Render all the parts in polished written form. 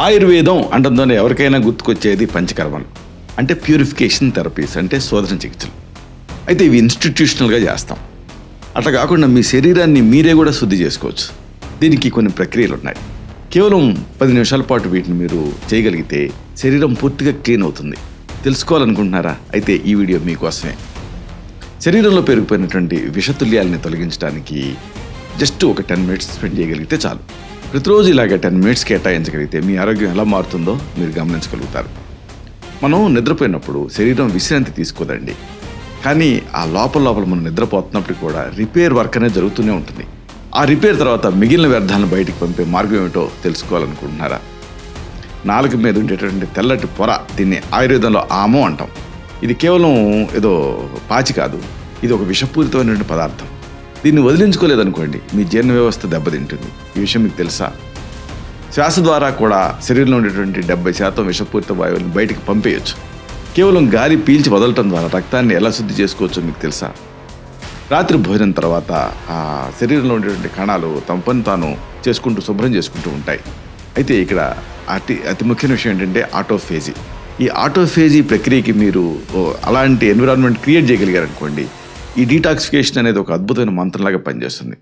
ఆయుర్వేదం అంటుందోనే ఎవరికైనా గుర్తుకొచ్చేది పంచకర్మలు, అంటే ప్యూరిఫికేషన్ థెరపీస్, అంటే శోధన చికిత్సలు. అయితే ఇవి ఇన్స్టిట్యూషనల్గా చేస్తాం. అట్లా కాకుండా మీ శరీరాన్ని మీరే కూడా శుద్ధి చేసుకోవచ్చు. దీనికి కొన్ని ప్రక్రియలు ఉన్నాయి. కేవలం 10 నిమిషాల పాటు వీటిని మీరు చేయగలిగితే శరీరం పూర్తిగా క్లీన్ అవుతుంది. తెలుసుకోవాలనుకుంటున్నారా? అయితే ఈ వీడియో మీకోసమే. శరీరంలో పెరిగిపోయినటువంటి విషతుల్యాలని తొలగించడానికి జస్ట్ ఒక 10 మినిట్స్ స్పెండ్ చేయగలిగితే చాలు. ప్రతిరోజు ఇలాగ 10 మినిట్స్ కేటాయించగలిగితే మీ ఆరోగ్యం ఎలా మారుతుందో మీరు గమనించగలుగుతారు. మనం నిద్రపోయినప్పుడు శరీరం విశ్రాంతి తీసుకోదండి, కానీ ఆ లోపల మనం నిద్రపోతున్నప్పుడు కూడా రిపేర్ వర్క్ అనేది జరుగుతూనే ఉంటుంది. ఆ రిపేర్ తర్వాత మిగిలిన వ్యర్థాలను బయటికి పంపే మార్గం ఏమిటో తెలుసుకోవాలనుకుంటున్నారా? నాలుక మీద ఉండేటువంటి తెల్లటి పొర, దీన్ని ఆయుర్వేదంలో ఆమో అంటాం. ఇది కేవలం ఏదో పాచి కాదు, ఇది ఒక విషపూరితమైనటువంటి పదార్థం. దీన్ని వదిలించుకోలేదనుకోండి, మీ జీర్ణ వ్యవస్థ దెబ్బతింటుంది. ఈ విషయం మీకు తెలుసా? శ్వాస ద్వారా కూడా శరీరంలో ఉండేటువంటి 70% విషపూరిత వాయువులను బయటికి పంపేయచ్చు. కేవలం గాలి పీల్చి వదలటం ద్వారా రక్తాన్ని ఎలా శుద్ధి చేసుకోవచ్చో మీకు తెలుసా? రాత్రి భోజనం తర్వాత ఆ శరీరంలో ఉండేటువంటి కణాలు తమ పని తాను చేసుకుంటూ శుభ్రం చేసుకుంటూ ఉంటాయి. అయితే ఇక్కడ అతి ముఖ్యమైన విషయం ఏంటంటే ఆటోఫేజీ. ఈ ఆటోఫేజీ ప్రక్రియకి మీరు అలాంటి ఎన్విరాన్మెంట్ క్రియేట్ చేయగలిగారనుకోండి, ఈ డీటాక్సిఫికేషన్ అనేది ఒక అద్భుతమైన మంత్రంలాగా పనిచేస్తుంది.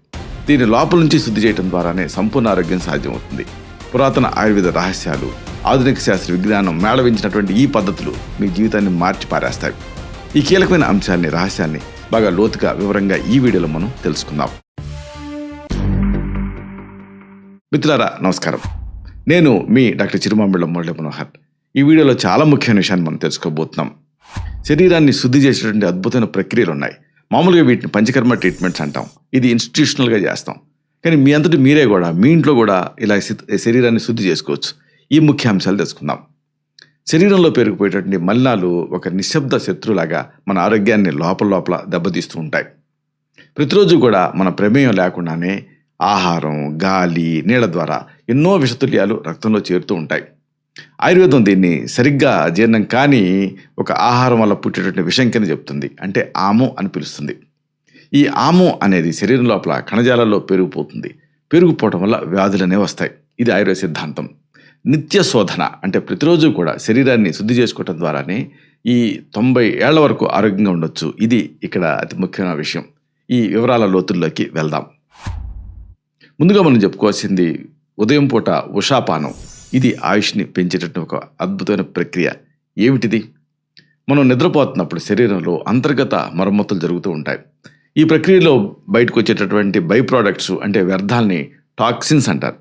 దీన్ని లోపల నుంచి శుద్ధి చేయడం ద్వారానే సంపూర్ణ ఆరోగ్యం సాధ్యమవుతుంది. పురాతన ఆయుర్వేద రహస్యాలు, ఆధునిక శాస్త్ర విజ్ఞానం మేళవించినటువంటి ఈ పద్ధతులు మీ జీవితాన్ని మార్చి పారేస్తాయి. ఈ కీలకమైన అంశాన్ని, రహస్యాన్ని బాగా లోతుగా వివరంగా ఈ వీడియోలో మనం తెలుసుకుందాం. మిత్రులారా, నమస్కారం. నేను మీ డాక్టర్ చిరుమామిళ్ళ మురళీ మనోహర్. ఈ వీడియోలో చాలా ముఖ్యమైన విషయాన్ని మనం తెలుసుకోబోతున్నాం. శరీరాన్ని శుద్ధి చేసేటువంటి అద్భుతమైన ప్రక్రియలు ఉన్నాయి. మామూలుగా వీటిని పంచకర్మ ట్రీట్మెంట్స్ అంటాం. ఇది ఇన్స్టిట్యూషనల్గా చేస్తాం. కానీ మీ అంతటి మీరే కూడా మీ ఇంట్లో కూడా ఇలా శరీరాన్ని శుద్ధి చేసుకోవచ్చు. ఈ ముఖ్య అంశాలు తెలుసుకుందాం. శరీరంలో పెరిగిపోయేటువంటి మలినాలు ఒక నిశ్శబ్ద శత్రులాగా మన ఆరోగ్యాన్ని లోపల దెబ్బతీస్తూ ఉంటాయి. ప్రతిరోజు కూడా మన ప్రమేయం లేకుండానే ఆహారం, గాలి, నీళ్ళ ద్వారా ఎన్నో విషతుల్యాలు రక్తంలో చేరుతూ ఉంటాయి. ఆయుర్వేదం దీన్ని సరిగ్గా జీర్ణం కానీ ఒక ఆహారం వల్ల పుట్టేటువంటి విషం కింద చెప్తుంది, అంటే ఆమో అని పిలుస్తుంది. ఈ ఆమో అనేది శరీరం లోపల కణజాలాల్లో పెరిగిపోవటం వల్ల వ్యాధులు అనేవి వస్తాయి. ఇది ఆయుర్వేద సిద్ధాంతం. నిత్య శోధన, అంటే ప్రతిరోజు కూడా శరీరాన్ని శుద్ధి చేసుకోవటం ద్వారానే ఈ 90 ఏళ్ల వరకు ఆరోగ్యంగా ఉండొచ్చు. ఇది ఇక్కడ అతి ముఖ్యమైన విషయం. ఈ వివరాల లోతుల్లోకి వెళ్దాం. ముందుగా మనం చెప్పుకోవాల్సింది ఉదయం పూట ఉషాపానం. ఇది ఆయుష్ని పెంచేటటువంటి ఒక అద్భుతమైన ప్రక్రియ. ఏమిటిది? మనం నిద్రపోతున్నప్పుడు శరీరంలో అంతర్గత మరమ్మతులు జరుగుతూ ఉంటాయి. ఈ ప్రక్రియలో బయటకు వచ్చేటటువంటి బై ప్రోడక్ట్స్, అంటే వ్యర్థాలని టాక్సిన్స్ అంటారు.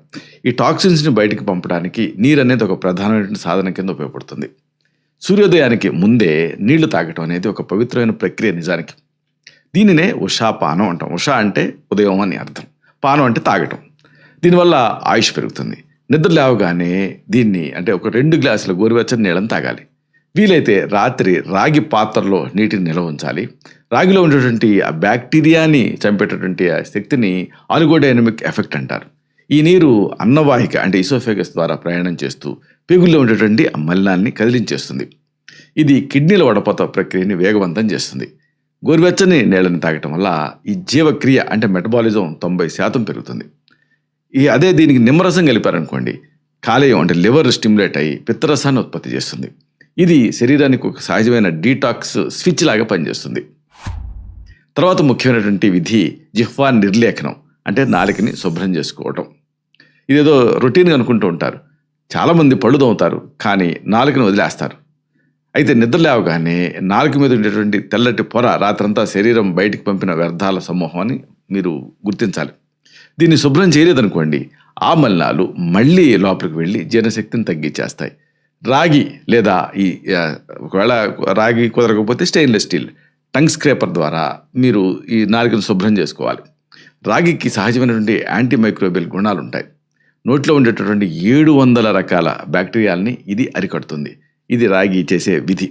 ఈ టాక్సిన్స్ని బయటికి పంపడానికి నీరు అనేది ఒక ప్రధానమైన సాధనం కింద ఉపయోగపడుతుంది. సూర్యోదయానికి ముందే నీళ్లు తాగటం అనేది ఒక పవిత్రమైన ప్రక్రియ నిజానికి. దీనినే ఉషాపానం అంటాం. ఉషా అంటే ఉదయం అని అర్థం, పానం అంటే తాగటం. దీనివల్ల ఆయుష్ పెరుగుతుంది. నిద్ర లేవగానే దీన్ని, అంటే ఒక 2 గ్లాసుల గోరువెచ్చని నీళ్ళని తాగాలి. వీలైతే రాత్రి రాగి పాత్రలో నీటిని నిల్వ ఉంచాలి. రాగిలో ఉండేటువంటి ఆ బ్యాక్టీరియాని చంపేటటువంటి ఆ శక్తిని ఆలిగోడైనమిక్ ఎఫెక్ట్ అంటారు. ఈ నీరు అన్నవాహిక, అంటే ఇసోఫేగస్ ద్వారా ప్రయాణం చేస్తూ పేగుల్లో ఉండేటువంటి ఆ మలినాన్ని కదిలించేస్తుంది. ఇది కిడ్నీల వడపోత ప్రక్రియని వేగవంతం చేస్తుంది. గోరువెచ్చని నీళ్ళని తాగటం వల్ల ఈ జీవక్రియ, అంటే మెటబాలిజం 90% పెరుగుతుంది. అదే దీనికి నిమ్మరసం కలిపారనుకోండి, కాలేయం, అంటే లివర్ స్టిమ్యులేట్ అయ్యి పిత్తరసాన్ని ఉత్పత్తి చేస్తుంది. ఇది శరీరానికి ఒక సహజమైన డీటాక్స్ స్విచ్ లాగా పనిచేస్తుంది. తర్వాత ముఖ్యమైనటువంటి విధి జిహ్వా నిర్లేఖనం, అంటే నాలుకని శుభ్రం చేసుకోవటం. ఇదేదో రొటీన్గా అనుకుంటూ ఉంటారు. చాలామంది పళ్ళు తోముతారు, కానీ నాలుకని వదిలేస్తారు. అయితే నిద్ర లేవగానే నాలుక మీద ఉండేటువంటి తెల్లటి పొర రాత్రంతా శరీరం బయటికి పంపిన వ్యర్థాల సమూహం అని మీరు గుర్తించాలి. దీన్ని శుభ్రం చేయలేదనుకోండి, ఆ మలినాలు మళ్ళీ లోపలికి వెళ్ళి జీర్ణశక్తిని తగ్గించేస్తాయి. రాగి లేదా ఒకవేళ రాగి కుదరకపోతే స్టెయిన్లెస్ స్టీల్ టంగ్ స్క్రేపర్ ద్వారా మీరు ఈ నాలుకను శుభ్రం చేసుకోవాలి. రాగికి సహజమైనటువంటి యాంటీ మైక్రోబియల్ గుణాలు ఉంటాయి. నోట్లో ఉండేటటువంటి 700 రకాల బ్యాక్టీరియాలని ఇది అరికడుతుంది. ఇది రాగి చేసే విధి.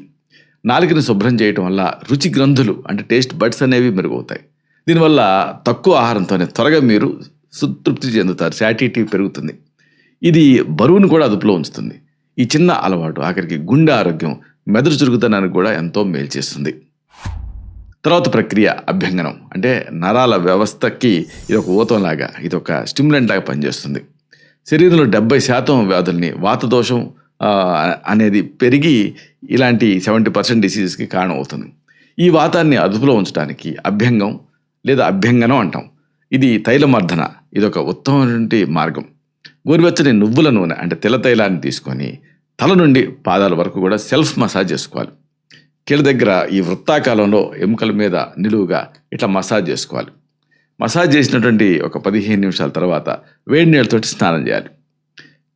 నాలుకని శుభ్రం చేయటం వల్ల రుచి గ్రంథులు, అంటే టేస్ట్ బడ్స్ అనేవి మెరుగవుతాయి. దీనివల్ల తక్కువ ఆహారంతోనే త్వరగా మీరు సంతృప్తి చెందుతారు. శాటిటీ పెరుగుతుంది. ఇది బరువును కూడా అదుపులో ఉంచుతుంది. ఈ చిన్న అలవాటు ఆఖరికి గుండె ఆరోగ్యం, మెదడు చురుకుతనానికి కూడా ఎంతో మేలు చేస్తుంది. తర్వాత ప్రక్రియ అభ్యంగనం, అంటే నరాల వ్యవస్థకి ఇది ఒక ఊతంలాగా, ఇది ఒక స్టిమ్యులెంట్ లాగా పనిచేస్తుంది. శరీరంలో 70% వ్యాధుల్ని వాత దోషం అనేది పెరిగి ఇలాంటి 70% డిసీజెస్కి కారణం అవుతుంది. ఈ వాతాన్ని అదుపులో ఉంచడానికి అభ్యంగం లేదా అభ్యంగనం అంటాం. ఇది తైలమర్దన, ఇదొక ఉత్తమమైనటువంటి మార్గం. గోరువెచ్చని నువ్వుల నూనె అంటే తెల్ల తైలాన్ని తీసుకొని తల నుండి పాదాల వరకు కూడా సెల్ఫ్ మసాజ్ చేసుకోవాలి. కీళ్ళ దగ్గర ఈ వృత్తాకాలంలో ఎముకల మీద నిలువుగా ఇట్లా మసాజ్ చేసుకోవాలి. మసాజ్ చేసినటువంటి ఒక 15 నిమిషాల తర్వాత వేడి నీళ్ళతోటి స్నానం చేయాలి.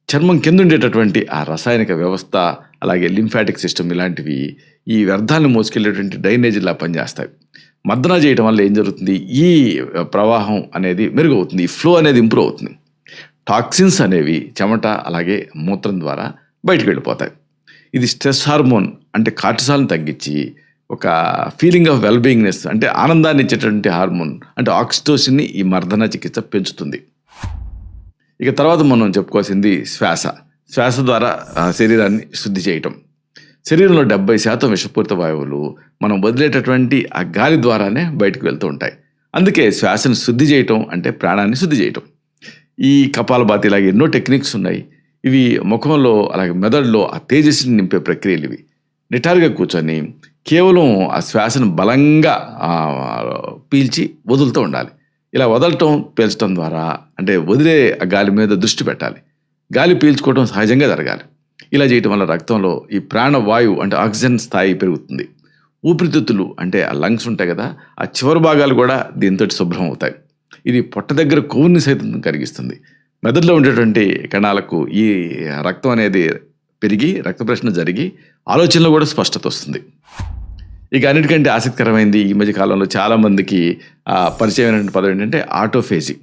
చర్మం కింద ఉండేటటువంటి ఆ రసాయనిక వ్యవస్థ, అలాగే లింఫాటిక్ సిస్టమ్ ఇలాంటివి ఈ వ్యర్థాలను మోసుకెళ్ళేటువంటి డ్రైనేజీలా పనిచేస్తాయి. మర్దన చేయడం వల్ల ఏం జరుగుతుంది, ఈ ప్రవాహం అనేది మెరుగవుతుంది, ఈ ఫ్లో అనేది ఇంప్రూవ్ అవుతుంది. టాక్సిన్స్ అనేవి చెమట అలాగే మూత్రం ద్వారా బయటకు వెళ్ళిపోతాయి. ఇది స్ట్రెస్ హార్మోన్ అంటే కార్టిసాల్ని తగ్గించి ఒక ఫీలింగ్ ఆఫ్ వెల్బీయింగ్నెస్ అంటే ఆనందాన్ని ఇచ్చేటువంటి హార్మోన్ అంటే ఆక్సిటోసిన్ని ఈ మర్దన చికిత్స పెంచుతుంది. ఇక తర్వాత మనం చెప్పుకోవాల్సింది శ్వాస ద్వారా శరీరాన్ని శుద్ధి చేయటం. శరీరంలో 70% విషపూరిత వాయువులు మనం వదిలేటటువంటి ఆ గాలి ద్వారానే బయటకు వెళ్తూ ఉంటాయి. అందుకే శ్వాసను శుద్ధి చేయటం అంటే ప్రాణాన్ని శుద్ధి చేయటం. ఈ కపాలభాతి ఇలాగే ఎన్నో టెక్నిక్స్ ఉన్నాయి. ఇవి ముఖంలో అలాగే మెదడులో ఆ తేజస్సుని నింపే ప్రక్రియలు. ఇవి నిటారుగా కూర్చొని కేవలం ఆ శ్వాసను బలంగా పీల్చి వదులుతూ ఉండాలి. ఇలా వదలటం పీల్చడం ద్వారా అంటే వదిలే గాలి మీద దృష్టి పెట్టాలి. గాలి పీల్చుకోవడం సహజంగా జరగాలి. ఇలా చేయటం వల్ల రక్తంలో ఈ ప్రాణవాయువు అంటే ఆక్సిజన్ స్థాయి పెరుగుతుంది. ఊపిరితిత్తులు అంటే ఆ లంగ్స్ ఉంటాయి కదా, ఆ చివరి భాగాలు కూడా దీంతో శుభ్రం అవుతాయి. ఇది పొట్ట దగ్గర కొవ్వుని సైతం కరిగిస్తుంది. మెదడులో ఉండేటువంటి కణాలకు ఈ రక్తం అనేది పెరిగి రక్త ప్రసరణ జరిగి ఆలోచనలో కూడా స్పష్టత వస్తుంది. ఇక అన్నిటికంటే ఆసక్తికరమైనది ఈ మధ్య కాలంలో చాలామందికి పరిచయమైనటువంటి పదం ఏంటంటే ఆటోఫేజీ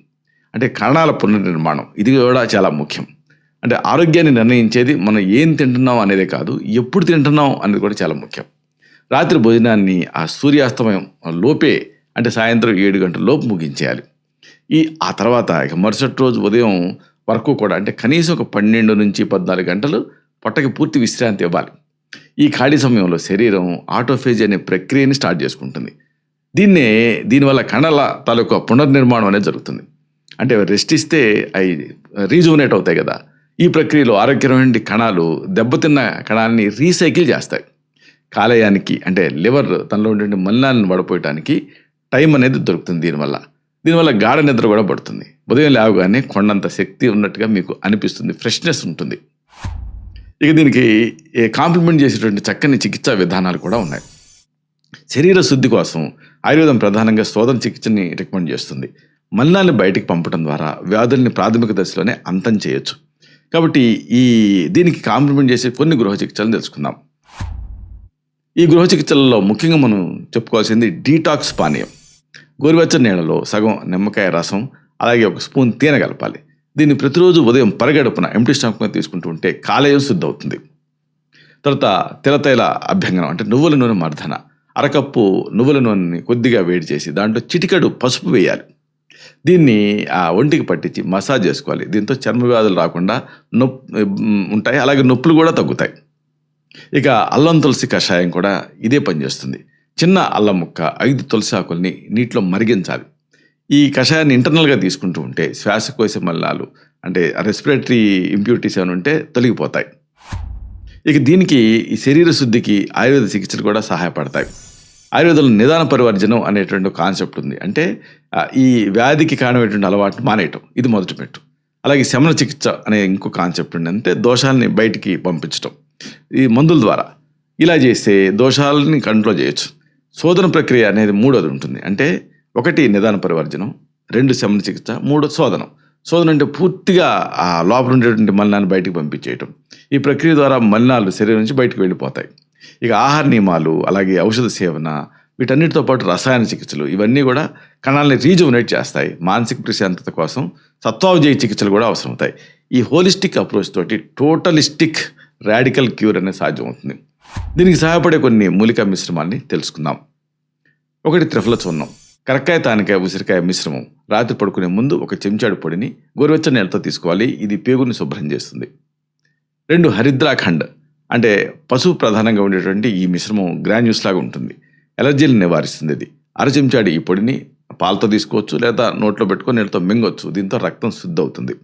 అంటే కణాల పునర్నిర్మాణం. ఇది కూడా చాలా ముఖ్యం. అంటే ఆరోగ్యాన్ని నిర్ణయించేది మనం ఏం తింటున్నాం అనేదే కాదు, ఎప్పుడు తింటున్నాం అనేది కూడా చాలా ముఖ్యం. రాత్రి భోజనాన్ని ఆ సూర్యాస్తమయం లోపే అంటే సాయంత్రం 7 గంటల లోపు ముగించేయాలి. ఆ తర్వాత ఇక మరుసటి రోజు ఉదయం వరకు కూడా అంటే కనీసం ఒక 12 నుంచి 14 గంటలు పొట్టకి పూర్తి విశ్రాంతి ఇవ్వాలి. ఈ ఖాళీ సమయంలో శరీరం ఆటోఫేజ్ అనే ప్రక్రియని స్టార్ట్ చేసుకుంటుంది. దీనివల్ల కణాల తాలూకా పునర్నిర్మాణం అనేది జరుగుతుంది. అంటే రెస్ట్ ఇస్తే అవి రీజువనేట్ అవుతాయి కదా. ఈ ప్రక్రియలో ఆరోగ్యమైన కణాలు దెబ్బతిన్న కణాలని రీసైకిల్ చేస్తాయి. కాలేయానికి అంటే లివర్ తనలో ఉండే మలినాలను వడపోయటానికి టైం అనేది దొరుకుతుంది. దీనివల్ల గాఢ నిద్ర కూడా పడుతుంది. ఉదయం లేవగానే కొండంత శక్తి ఉన్నట్టుగా మీకు అనిపిస్తుంది, ఫ్రెష్నెస్ ఉంటుంది. ఇక దీనికి కాంప్లిమెంట్ చేసేటువంటి చక్కని చికిత్సా విధానాలు కూడా ఉన్నాయి. శరీర శుద్ధి కోసం ఆయుర్వేదం ప్రధానంగా శోధన చికిత్సని రికమెండ్ చేస్తుంది. మలినాన్ని బయటికి పంపడం ద్వారా వ్యాధుల్ని ప్రాథమిక దశలోనే అంతం చేయొచ్చు. కాబట్టి దీనికి కాంప్లిమెంట్ చేసే కొన్ని గృహ చికిత్సలను తెలుసుకుందాం. ఈ గృహ చికిత్సలలో ముఖ్యంగా మనం చెప్పుకోవాల్సింది డీటాక్స్ పానీయం. గోరువెచ్చని నీళ్ళలో సగం నిమ్మకాయ రసం అలాగే 1 స్పూన్ తేనె కలపాలి. దీన్ని ప్రతిరోజు ఉదయం పరగడుపున ఎంటీ స్టమక్ మీద తీసుకుంటూ ఉంటే కాలేయం శుద్ధి అవుతుంది. తర్వాత తెల్లతైల అభ్యంగనం అంటే నువ్వుల నూనె మర్దన. అరకప్పు నువ్వుల నూనెని కొద్దిగా వేడి చేసి దాంట్లో చిటికెడు పసుపు వేయాలి. దీన్ని ఆ ఒంటికి పట్టించి మసాజ్ చేసుకోవాలి. దీంతో చర్మ వ్యాధులు రాకుండా ఉంటాయి, అలాగే నొప్పులు కూడా తగ్గుతాయి. ఇక అల్లం తులసి కషాయం కూడా ఇదే పనిచేస్తుంది. చిన్న అల్లం ముక్క 5 తులసి ఆకుల్ని నీటిలో మరిగించాలి. ఈ కషాయాన్ని ఇంటర్నల్గా తీసుకుంటూ ఉంటే శ్వాసకోశ మలినాలు అంటే రెస్పిరేటరీ ఇంప్యూరిటీస్ ఏమైనా ఉంటే తొలగిపోతాయి. ఇక దీనికి ఈ శరీర శుద్ధికి ఆయుర్వేద చికిత్సలు కూడా సహాయపడతాయి. ఆయుర్వేదంలో నిదాన పరివర్జనం అనేటువంటి కాన్సెప్ట్ ఉంది. అంటే ఈ వ్యాధికి కారణమైనటువంటి అలవాటును మానేయటం, ఇది మొదటి పెట్టు. అలాగే శమన చికిత్స అనే ఇంకో కాన్సెప్ట్ ఉంది. అంటే దోషాలని బయటికి పంపించడం ఈ మందుల ద్వారా. ఇలా చేస్తే దోషాలని కంట్రోల్ చేయొచ్చు. శోధన ప్రక్రియ అనేది 3వది ఉంటుంది. అంటే 1 నిదాన పరివర్జనం, 2 శమన చికిత్స, 3 శోధనం. శోధన అంటే పూర్తిగా ఆ లోపల ఉండేటువంటి మలినాన్ని బయటికి పంపించేయటం. ఈ ప్రక్రియ ద్వారా మలినాలు శరీరం నుంచి బయటకు వెళ్ళిపోతాయి. ఇక ఆహార నియమాలు అలాగే ఔషధ సేవన వీటన్నిటితో పాటు రసాయన చికిత్సలు ఇవన్నీ కూడా కణాలని రీజువనేట్ చేస్తాయి. మానసిక ప్రశాంతత కోసం సత్వావజయ చికిత్సలు కూడా అవసరమవుతాయి. ఈ హోలిస్టిక్ అప్రోచ్ తోటి టోటలిస్టిక్ రాడికల్ క్యూర్ అనేది సాధ్యమవుతుంది. దీనికి సహాయపడే కొన్ని మూలికా మిశ్రమాన్ని తెలుసుకుందాం. 1 త్రిఫల చూర్ణం, కరక్కాయ, తానికాయ, ఉసిరికాయ మిశ్రమం. రాత్రి పడుకునే ముందు 1 చెంచాడు పొడిని గోరువెచ్చని నీళ్ళతో తీసుకోవాలి. ఇది పేగుని శుభ్రం చేస్తుంది. 2 హరిద్రాఖండ్ అంటే పసుపు ప్రధానంగా ఉండేటువంటి ఈ మిశ్రమం గ్రాన్యూస్ లాగా ఉంటుంది. ఎలర్జీలను నివారిస్తుంది. ఇది 1/2 చెంచాడు ఈ పొడిని పాలతో తీసుకోవచ్చు లేదా నోట్లో పెట్టుకొని నీళ్ళతో మింగొచ్చు. దీంతో రక్తం శుద్ధి అవుతుంది.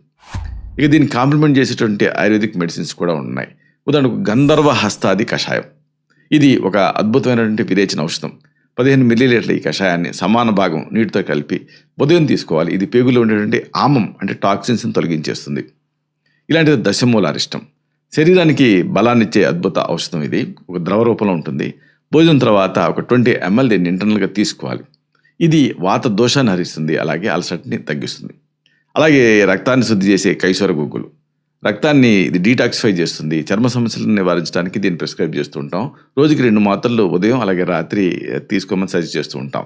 ఇక దీన్ని కాంప్లిమెంట్ చేసేటువంటి ఆయుర్వేదిక్ మెడిసిన్స్ కూడా ఉన్నాయి. ఉదాహరణకు గంధర్వ హస్తాది కషాయం. ఇది ఒక అద్భుతమైనటువంటి విరేచన ఔషధం. 15 మిల్లీలీటర్ల ఈ కషాయాన్ని సమాన భాగం నీటితో కలిపి ఉదయం తీసుకోవాలి. ఇది పేగులో ఉండేటువంటి ఆమం అంటే టాక్సిన్స్ని తొలగించేస్తుంది. ఇలాంటిది దశమూలారిష్టం. శరీరానికి బలాన్నిచ్చే అద్భుత ఔషధం ఇది. ఒక ద్రవ రూపంలో ఉంటుంది. భోజనం తర్వాత ఒక 20 ml దీన్ని ఇంటర్నల్గా తీసుకోవాలి. ఇది వాత దోషాన్ని హరిస్తుంది, అలాగే అలసటని తగ్గిస్తుంది. అలాగే రక్తాన్ని శుద్ధి చేసే కైసోర గుగ్గులు, రక్తాన్ని ఇది డీటాక్సిఫై చేస్తుంది. చర్మ సమస్యలను నివారించడానికి దీన్ని ప్రిస్క్రైబ్ చేస్తూ ఉంటాం. రోజుకి 2 మాత్రలు ఉదయం అలాగే రాత్రి తీసుకోమని సజెస్ట్ చేస్తూ ఉంటాం.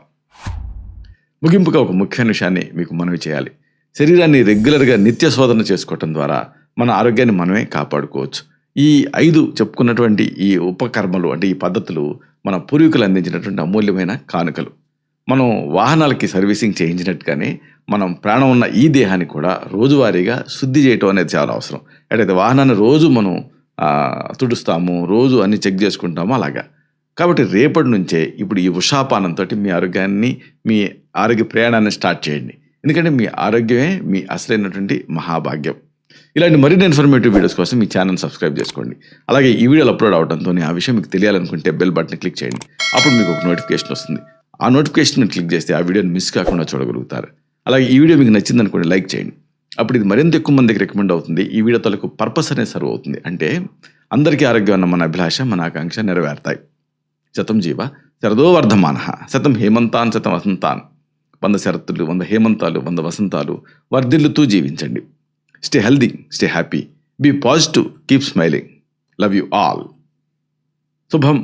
ముగింపుగా ఒక ముఖ్యమైన విషయాన్ని మీకు మనవి చేయాలి. శరీరాన్ని రెగ్యులర్గా నిత్య శోధన చేసుకోవటం ద్వారా మన ఆరోగ్యాన్ని మనమే కాపాడుకోవచ్చు. ఈ 5 చెప్పుకున్నటువంటి ఈ ఉపకర్మలు అంటే ఈ పద్ధతులు మన పూర్వీకులు అందించినటువంటి అమూల్యమైన కానుకలు. మనం వాహనాలకి సర్వీసింగ్ చేయించినట్టుగానే మనం ప్రాణం ఉన్న ఈ దేహాన్ని కూడా రోజువారీగా శుద్ధి చేయటం అనేది చాలా అవసరం. ఎటైతే వాహనాన్ని రోజు మనం తుడుస్తాము, రోజు అన్ని చెక్ చేసుకుంటాము అలాగా. కాబట్టి రేపటి నుంచే ఇప్పుడు ఈ ఉషాపానంతో మీ ఆరోగ్యాన్ని, మీ ఆరోగ్య ప్రయాణాన్ని స్టార్ట్ చేయండి. ఎందుకంటే మీ ఆరోగ్యమే మీ అసలైనటువంటి మహాభాగ్యం. ఇలాంటి మరిన్ని ఇన్ఫర్మేటివ్ వీడియోస్ కోసం మీ ఛానల్ సబ్స్క్రైబ్ చేసుకోండి. అలాగే ఈ వీడియోలు అప్లోడ్ అవడంతో ఆ విషయం మీకు తెలియాలనుకుంటే బెల్ బటన్ క్లిక్ చేయండి. అప్పుడు మీకు ఒక నోటిఫికేషన్ వస్తుంది. ఆ నోటిఫికేషన్ క్లిక్ చేస్తే ఆ వీడియోని మిస్ కాకుండా చూడగలుగుతారు. అలాగే ఈ వీడియో మీకు నచ్చిందనుకోండి, లైక్ చేయండి. అప్పుడు ఇది మరింత ఎక్కువ మందికి రికమెండ్ అవుతుంది. ఈ వీడియో తలకు పర్పస్ అనేది సర్వ్ అవుతుంది. అంటే అందరికీ ఆరోగ్యం అన్న మన అభిలాష, మన ఆకాంక్ష నెరవేరుతాయి. శతం జీవ శరదో వర్ధమాన, శతం హేమంతాన్ శతం వసంతాన్. 100 శరత్తులు, 100 హేమంతాలు, 100 వసంతాలు వర్ధిల్లుతూ జీవించండి. Stay healthy, stay happy, be positive, keep smiling. Love you all. Subham.